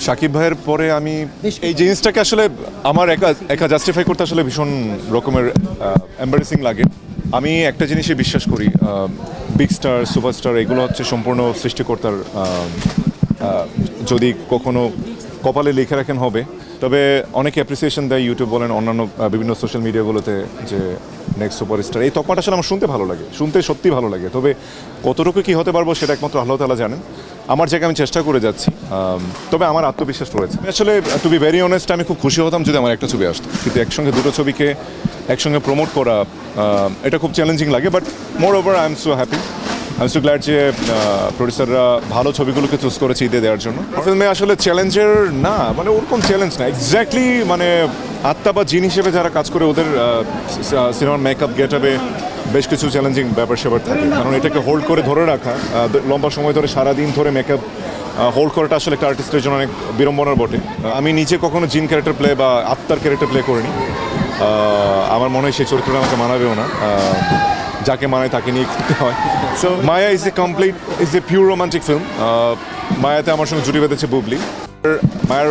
শাকিব ভাইয়ের পরে আমি এই জিনিসটাকে আসলে আমার একা জাস্টিফাই করতে আসলে ভীষণ রকমের এম্বারেসিং লাগে। আমি একটা জিনিসে বিশ্বাস করি, বিগ স্টার সুপারস্টার এগুলো হচ্ছে সম্পূর্ণ সৃষ্টিকর্তার, যদি কখনো কপালে লিখে রাখেন হবে। তবে অনেকে অ্যাপ্রিসিয়েশন দেয় ইউটিউব বলেন অন্যান্য বিভিন্ন সোশ্যাল মিডিয়াগুলোতে যে নেক্সট সুপারস্টার, এই তকমাটা আসলে আমার শুনতে ভালো লাগে, শুনতে সত্যি ভালো লাগে। তবে কতটুকু কী হতে পারবো সেটা একমাত্র আল্লাহ তাআলা জানেন। আমার জায়গায় আমি চেষ্টা করে যাচ্ছি, তবে আমার আত্মবিশ্বাস রয়েছে। আসলে টু বি ভেরি অনেস্ট, আমি খুব খুশি হতাম যদি আমার একটা ছবি আসতো, কিন্তু একসঙ্গে দুটো ছবিকে একসঙ্গে প্রমোট করা এটা খুব চ্যালেঞ্জিং লাগে। But more over I am so happy, I am so glad যে প্রডিউসাররা ভালো ছবিগুলোকে চুজ করেছে ঈদে দেওয়ার জন্য। ফিল্মে আসলে চ্যালেঞ্জের না, মানে ওরকম চ্যালেঞ্জ না এক্স্যাক্টলি, মানে আত্মা বা জিন হিসেবে যারা কাজ করে ওদের সিনেমার মেকআপ গেটআপে বেশ কিছু চ্যালেঞ্জিং ব্যাপার স্যাপার থাকে। কারণ এটাকে হোল্ড করে ধরে রাখা লম্বা সময় ধরে সারাদিন ধরে মেকআপ হোল্ড করাটা আসলে একটা আর্টিস্টের জন্য অনেক বিড়ম্বনার বটে। আমি নিজে কখনো জিন ক্যারেক্টার প্লে বা আত্মার ক্যারেক্টার প্লে করিনি। আমার মনে হয় সেই চরিত্রটা আমাকে মানাবেও না, যাকে মানায় তাকে নিয়ে করতে হয়। So Maya is a pure romantic film. মায়াতে আমার সঙ্গে জুটি বেঁধেছে বুবলি। মায়ার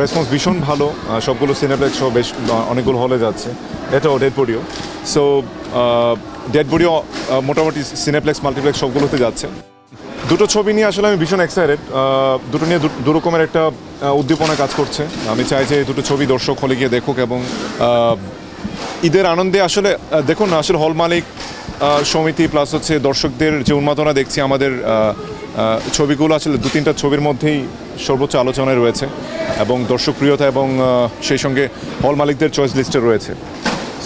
রেসপন্স ভীষণ ভালো, সবগুলো সিনেপ্লেক্স সহ বেশ অনেকগুলো হলে যাচ্ছে, এটাও ডেড বডিও। সো ডেড বডিও মোটামুটি সিনেপ্লেক্স মাল্টিপ্লেক্স সবগুলোতে যাচ্ছে। দুটো ছবি নিয়ে আসলে আমি ভীষণ এক্সাইটেড। দুটো নিয়ে দু রকমের একটা উদ্দীপনা কাজ করছে। আমি চাই যে দুটো ছবি দর্শক হলে গিয়ে দেখুক এবং ঈদের আনন্দে আসলে দেখুন না, আসলে হল মালিক সমিতি প্লাস হচ্ছে দর্শকদের যে উন্মাদনা দেখছি আমাদের ছবিগুলো আসলে দু তিনটা ছবির মধ্যেই সর্বোচ্চ আলোচনায় রয়েছে এবং দর্শকপ্রিয়তা এবং সেই সঙ্গে হল মালিকদের চয়েস লিস্টে রয়েছে।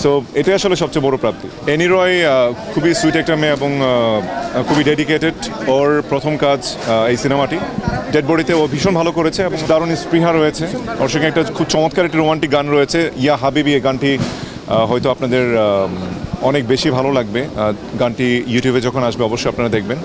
সো এটাই আসলে সবচেয়ে বড় প্রাপ্তি। এনি রয় খুবই সুইট একটা মেয়ে এবং খুবই ডেডিকেটেড। ওর প্রথম কাজ এই সিনেমাটি। ডেড বডিতে ও ভীষণ ভালো করেছে এবং দারুণ স্পৃহা রয়েছে। ওর সঙ্গে একটা খুব চমৎকার একটা রোমান্টিক গান রয়েছে, ইয়া হাবিবি। এই গানটি হয়তো আপনাদের অনেক বেশি ভালো লাগবে। গানটি ইউটিউবে যখন আসবে অবশ্যই আপনারা দেখবেন।